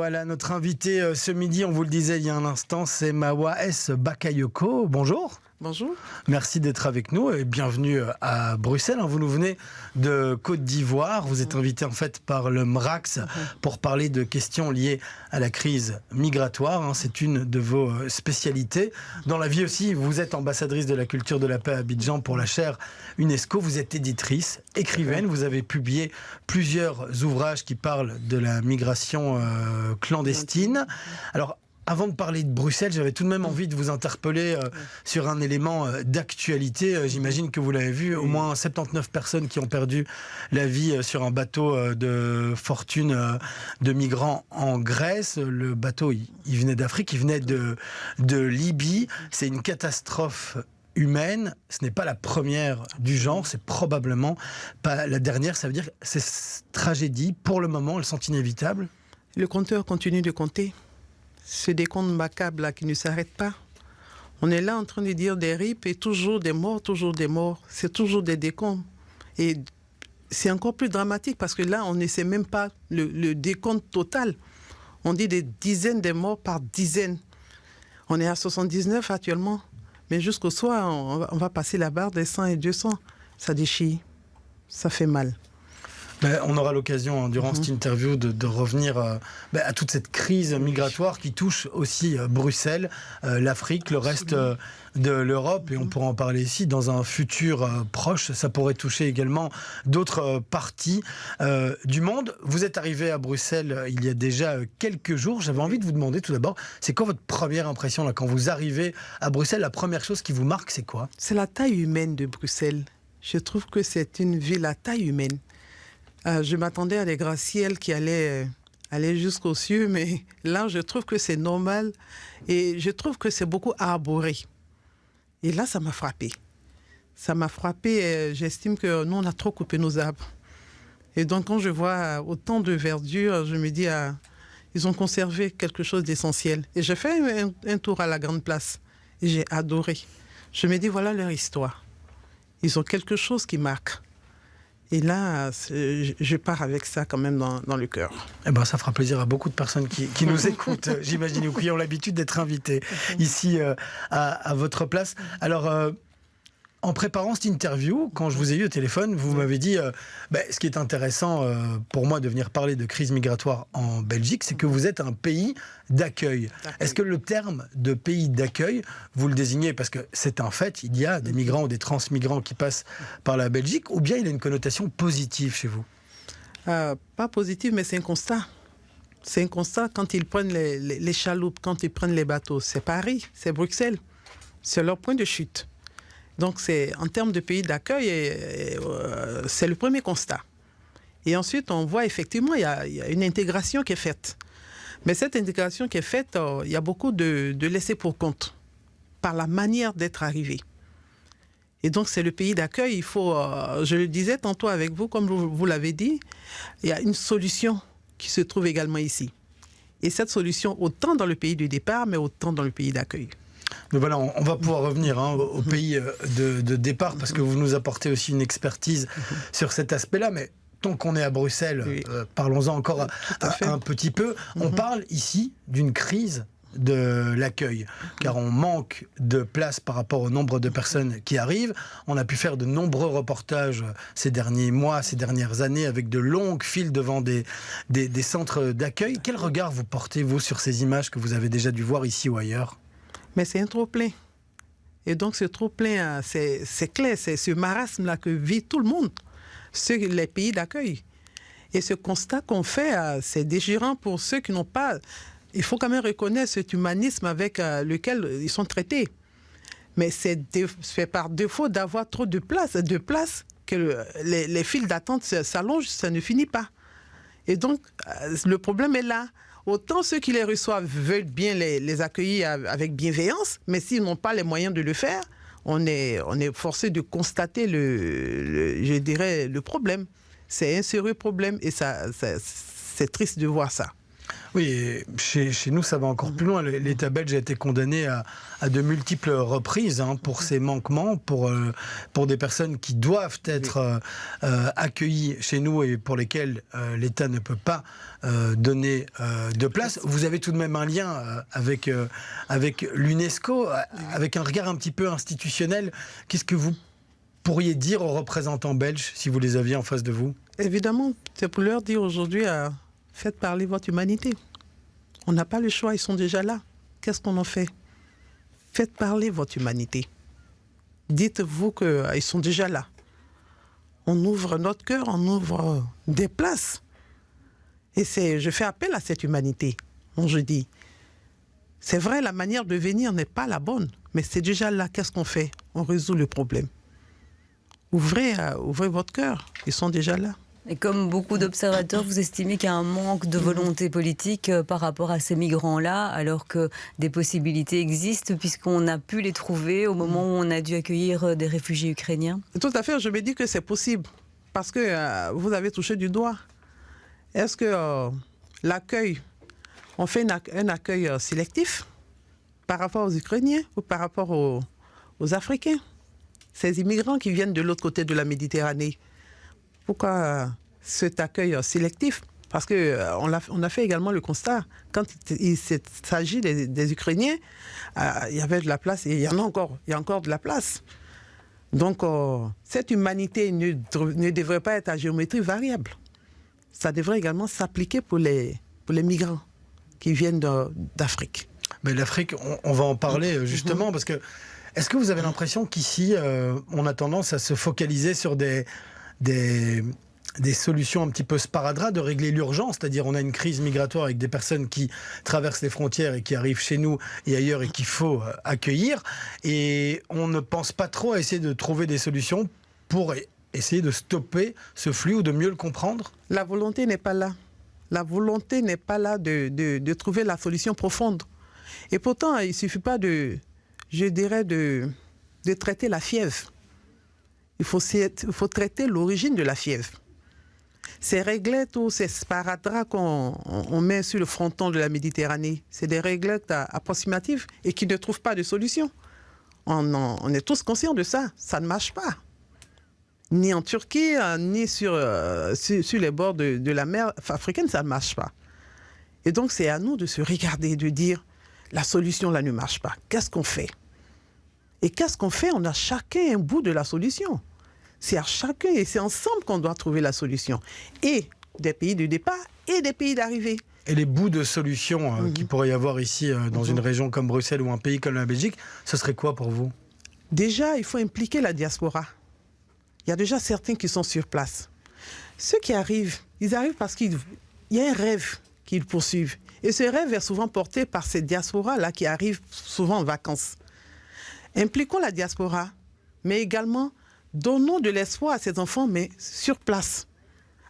Voilà, notre invité ce midi, on vous le disait il y a un instant, c'est Mawa S. Bakayoko. Bonjour. Bonjour. Merci d'être avec nous et bienvenue à Bruxelles. Vous nous venez de Côte d'Ivoire. Vous êtes invité en fait par le MRAX pour parler de questions liées à la crise migratoire. C'est une de vos spécialités. Dans la vie aussi, vous êtes ambassadrice de la culture de la paix à Abidjan pour la chaire UNESCO. Vous êtes éditrice, écrivaine. Vous avez publié plusieurs ouvrages qui parlent de la migration clandestine. Alors, avant de parler de Bruxelles, j'avais tout de même envie de vous interpeller sur un élément d'actualité. J'imagine que vous l'avez vu, au moins 79 personnes qui ont perdu la vie sur un bateau de fortune de migrants en Grèce. Le bateau, il venait d'Afrique, il venait de Libye. C'est une catastrophe humaine. Ce n'est pas la première du genre, c'est probablement pas la dernière. Ça veut dire que ces tragédies, pour le moment, elles sont inévitables. Le compteur continue de compter. Ce décompte macabre là qui ne s'arrête pas. On est là en train de dire des RIP et toujours des morts, toujours des morts. C'est toujours des décomptes. Et c'est encore plus dramatique parce que là, on ne sait même pas le décompte total. On dit des dizaines de morts par dizaines. On est à 79 actuellement. Mais jusqu'au soir, on va passer la barre des 100 et 200. Ça déchire. Ça fait mal. On aura l'occasion, durant cette interview, de revenir à toute cette crise migratoire qui touche aussi Bruxelles, l'Afrique, le reste de l'Europe. Et on pourra en parler ici dans un futur proche. Ça pourrait toucher également d'autres parties du monde. Vous êtes arrivé à Bruxelles il y a déjà quelques jours. J'avais envie de vous demander tout d'abord, c'est quoi votre première impression là, quand vous arrivez à Bruxelles? La première chose qui vous marque, c'est quoi? C'est la taille humaine de Bruxelles. Je trouve que c'est une ville à taille humaine. Je m'attendais à des gratte-ciels qui allaient aller jusqu'aux cieux, mais là, je trouve que c'est normal et je trouve que c'est beaucoup arboré. Et là, ça m'a frappé. Ça m'a frappé. J'estime que nous, on a trop coupé nos arbres. Et donc, quand je vois autant de verdure, je me dis, ils ont conservé quelque chose d'essentiel. Et j'ai fait un tour à la Grande Place et j'ai adoré. Je me dis, voilà leur histoire. Ils ont quelque chose qui marque. Et là, je pars avec ça quand même dans le cœur. Eh ben, ça fera plaisir à beaucoup de personnes qui nous écoutent, j'imagine, ou qui ont l'habitude d'être invités ici à votre place. Alors, en préparant cette interview, quand je vous ai eu au téléphone, vous m'avez dit ce qui est intéressant pour moi de venir parler de crise migratoire en Belgique, c'est que vous êtes un pays d'accueil. Est-ce que le terme de pays d'accueil, vous le désignez parce que c'est un fait, il y a des migrants ou des transmigrants qui passent par la Belgique, ou bien il a une connotation positive chez vous? Pas positive, mais c'est un constat. C'est un constat quand ils prennent les chaloupes, quand ils prennent les bateaux. C'est Paris, c'est Bruxelles. C'est leur point de chute. Donc, en termes de pays d'accueil, c'est le premier constat. Et ensuite, on voit effectivement, il y a une intégration qui est faite. Mais cette intégration qui est faite, il y a beaucoup de laissés pour compte par la manière d'être arrivé. Et donc, c'est le pays d'accueil. Il faut, je le disais tantôt avec vous, comme vous l'avez dit, il y a une solution qui se trouve également ici. Et cette solution, autant dans le pays du départ, mais autant dans le pays d'accueil. Mais voilà, on va pouvoir revenir au pays de départ parce que vous nous apportez aussi une expertise sur cet aspect-là. Mais tant qu'on est à Bruxelles, oui. Parlons-en encore un petit peu. On parle ici d'une crise de l'accueil, car on manque de place par rapport au nombre de personnes qui arrivent. On a pu faire de nombreux reportages ces derniers mois, ces dernières années, avec de longues files devant des centres d'accueil. Quel regard vous portez, vous, sur ces images que vous avez déjà dû voir ici ou ailleurs ? Mais c'est un trop-plein. Et donc, ce trop-plein, c'est clair, c'est ce marasme-là que vit tout le monde, les pays d'accueil. Et ce constat qu'on fait, c'est déchirant pour ceux qui n'ont pas... Il faut quand même reconnaître cet humanisme avec lequel ils sont traités. Mais c'est par défaut d'avoir trop de place que les files d'attente s'allongent, ça ne finit pas. Et donc, le problème est là. Autant ceux qui les reçoivent veulent bien les accueillir avec bienveillance, mais s'ils n'ont pas les moyens de le faire, on est forcé de constater je dirais, le problème. C'est un sérieux problème et c'est triste de voir ça. Oui, et chez nous, ça va encore plus loin. L'État belge a été condamné à de multiples reprises pour ces manquements, pour des personnes qui doivent être accueillies chez nous et pour lesquelles l'État ne peut pas donner de place. Vous avez tout de même un lien avec l'UNESCO, avec un regard un petit peu institutionnel. Qu'est-ce que vous pourriez dire aux représentants belges si vous les aviez en face de vous? Évidemment, c'est pour leur dire aujourd'hui, faites parler votre humanité. On n'a pas le choix, ils sont déjà là. Qu'est-ce qu'on en fait? Faites parler votre humanité. Dites-vous qu'ils sont déjà là. On ouvre notre cœur, on ouvre des places. Et je fais appel à cette humanité. Bon, je dis, c'est vrai, la manière de venir n'est pas la bonne, mais c'est déjà là. Qu'est-ce qu'on fait? On résout le problème. Ouvrez votre cœur, ils sont déjà là. Et comme beaucoup d'observateurs, vous estimez qu'il y a un manque de volonté politique par rapport à ces migrants-là, alors que des possibilités existent, puisqu'on a pu les trouver au moment où on a dû accueillir des réfugiés ukrainiens? Tout à fait, je me dis que c'est possible, parce que vous avez touché du doigt. Est-ce que l'accueil, on fait un accueil sélectif par rapport aux Ukrainiens ou par rapport aux Africains? Ces immigrants qui viennent de l'autre côté de la Méditerranée. Pourquoi cet accueil sélectif? Parce qu'on a fait également le constat, quand il s'agit des Ukrainiens, il y avait de la place et il y a encore de la place. Donc cette humanité ne devrait pas être à géométrie variable. Ça devrait également s'appliquer pour les migrants qui viennent d'Afrique. Mais l'Afrique, on va en parler justement, parce que est-ce que vous avez l'impression qu'ici, on a tendance à se focaliser sur des solutions un petit peu sparadrap de régler l'urgence, c'est-à-dire on a une crise migratoire avec des personnes qui traversent les frontières et qui arrivent chez nous et ailleurs et qu'il faut accueillir, et on ne pense pas trop à essayer de trouver des solutions pour essayer de stopper ce flux ou de mieux le comprendre? La volonté n'est pas là. La volonté n'est pas là de trouver la solution profonde. Et pourtant, il ne suffit pas de traiter la fièvre. Il faut traiter l'origine de la fièvre. Ces réglettes ou ces sparadraps qu'on met sur le fronton de la Méditerranée, c'est des réglettes approximatives et qui ne trouvent pas de solution. On est tous conscients de ça. Ça ne marche pas. Ni en Turquie, ni sur les bords de la mer africaine, ça ne marche pas. Et donc, c'est à nous de se regarder, de dire, la solution là ne marche pas. Qu'est-ce qu'on fait? Et qu'est-ce qu'on fait? On a chacun un bout de la solution. C'est à chacun et c'est ensemble qu'on doit trouver la solution. Et des pays de départ et des pays d'arrivée. Et les bouts de solutions qu'il pourrait y avoir ici, dans une région comme Bruxelles ou un pays comme la Belgique, ce serait quoi pour vous? Déjà, il faut impliquer la diaspora. Il y a déjà certains qui sont sur place. Ceux qui arrivent, ils arrivent parce qu'il y a un rêve qu'ils poursuivent. Et ce rêve est souvent porté par ces diasporas-là qui arrivent souvent en vacances. Impliquons la diaspora, mais également donnons de l'espoir à ces enfants, mais sur place,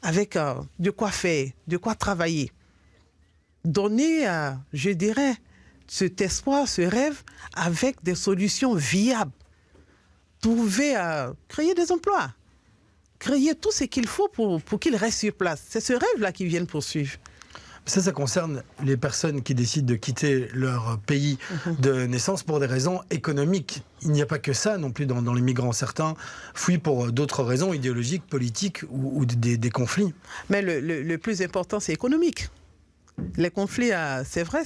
avec de quoi faire, de quoi travailler. Donner, je dirais, cet espoir, ce rêve, avec des solutions viables. Trouver, créer des emplois, créer tout ce qu'il faut pour qu'ils restent sur place. C'est ce rêve-là qu'ils viennent poursuivre. Ça concerne les personnes qui décident de quitter leur pays de naissance pour des raisons économiques. Il n'y a pas que ça non plus dans les migrants. Certains fuient pour d'autres raisons idéologiques, politiques ou des conflits. Mais le plus important, c'est économique. Les conflits, c'est vrai,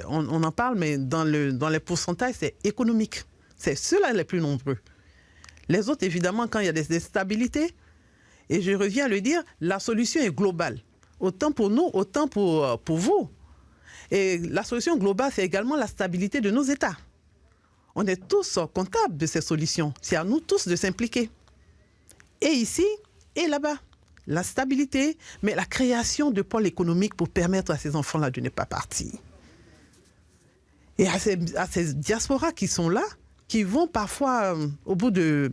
on en parle, mais dans les pourcentages, c'est économique. C'est ceux-là les plus nombreux. Les autres, évidemment, quand il y a des instabilités, et je reviens à le dire, la solution est globale. Autant pour nous, autant pour vous. Et la solution globale, c'est également la stabilité de nos États. On est tous comptables de ces solutions. C'est à nous tous de s'impliquer. Et ici, et là-bas. La stabilité, mais la création de pôles économiques pour permettre à ces enfants-là de ne pas partir. Et à ces diasporas qui sont là, qui vont parfois,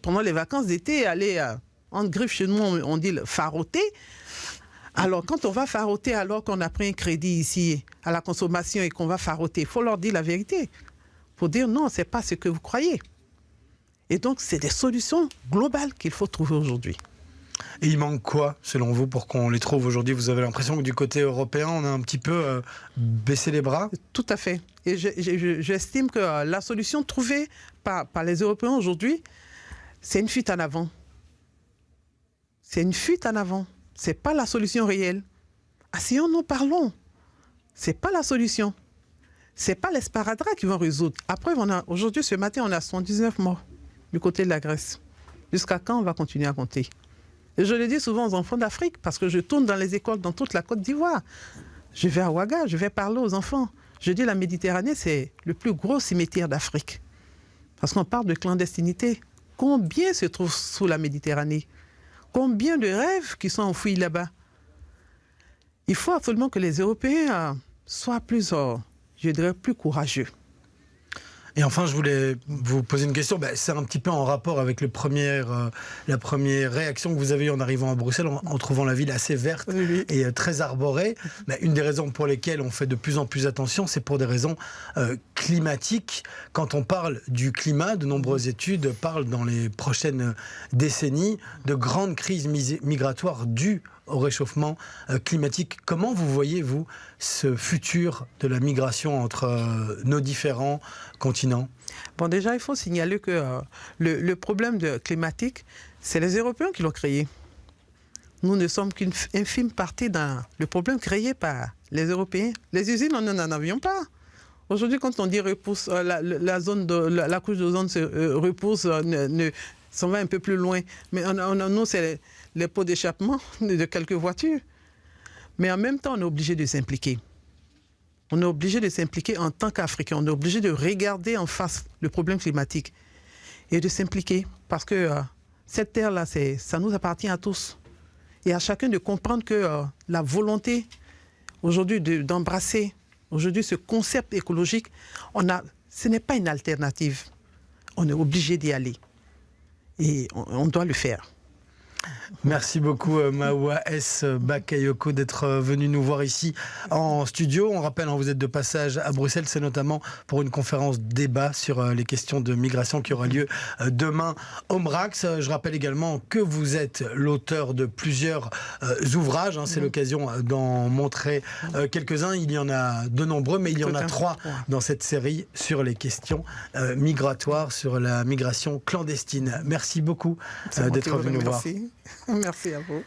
pendant les vacances d'été, aller en griffe chez nous, on dit faroter. Alors, quand on va faroter, alors qu'on a pris un crédit ici à la consommation et qu'on va faroter, il faut leur dire la vérité. Pour dire non, ce n'est pas ce que vous croyez. Et donc, c'est des solutions globales qu'il faut trouver aujourd'hui. Et il manque quoi, selon vous, pour qu'on les trouve aujourd'hui? Vous avez l'impression que du côté européen, on a un petit peu baissé les bras? Tout à fait. Et j'estime que la solution trouvée par les Européens aujourd'hui, c'est une fuite en avant. C'est une fuite en avant. Ce n'est pas la solution réelle. Asseyons-nous, parlons. Ce n'est pas la solution. Ce n'est pas les sparadraps qui vont résoudre. Après, aujourd'hui, ce matin, on a 119 morts du côté de la Grèce. Jusqu'à quand on va continuer à compter? Et je le dis souvent aux enfants d'Afrique, parce que je tourne dans les écoles dans toute la Côte d'Ivoire. Je vais à Ouaga, je vais parler aux enfants. Je dis la Méditerranée, c'est le plus gros cimetière d'Afrique. Parce qu'on parle de clandestinité. Combien se trouve sous la Méditerranée? Combien de rêves qui sont enfouis là-bas? Il faut absolument que les Européens soient plus, je dirais, plus courageux. Et enfin, je voulais vous poser une question. C'est un petit peu en rapport avec la première réaction que vous avez eue en arrivant à Bruxelles, en trouvant la ville assez verte et très arborée. Une des raisons pour lesquelles on fait de plus en plus attention, c'est pour des raisons climatiques. Quand on parle du climat, de nombreuses études parlent dans les prochaines décennies de grandes crises migratoires dues au réchauffement climatique. Comment vous voyez, vous, ce futur de la migration entre nos différents continents? Bon, déjà, il faut signaler que le problème climatique, c'est les Européens qui l'ont créé. Nous ne sommes qu'une infime partie dans le problème créé par les Européens. Les usines, nous n'en avions pas. Aujourd'hui, quand on dit repousse, la couche d'ozone se repousse, s'en va un peu plus loin. Mais nous, c'est les pots d'échappement de quelques voitures. Mais en même temps, on est obligé de s'impliquer. On est obligé de s'impliquer en tant qu'Africains. On est obligé de regarder en face le problème climatique et de s'impliquer. Parce que cette terre-là, ça nous appartient à tous. Et à chacun de comprendre que la volonté aujourd'hui d'embrasser aujourd'hui ce concept écologique, ce n'est pas une alternative. On est obligé d'y aller. Et on doit le faire. Merci beaucoup Mahoua S. Bakayoko d'être venu nous voir ici en studio. On rappelle, vous êtes de passage à Bruxelles, c'est notamment pour une conférence débat sur les questions de migration qui aura lieu demain au MRAX. Je rappelle également que vous êtes l'auteur de plusieurs ouvrages. C'est l'occasion d'en montrer quelques-uns. Il y en a de nombreux, mais il y en a 3 dans cette série sur les questions migratoires, sur la migration clandestine. Merci beaucoup d'être venu nous voir. Merci à vous.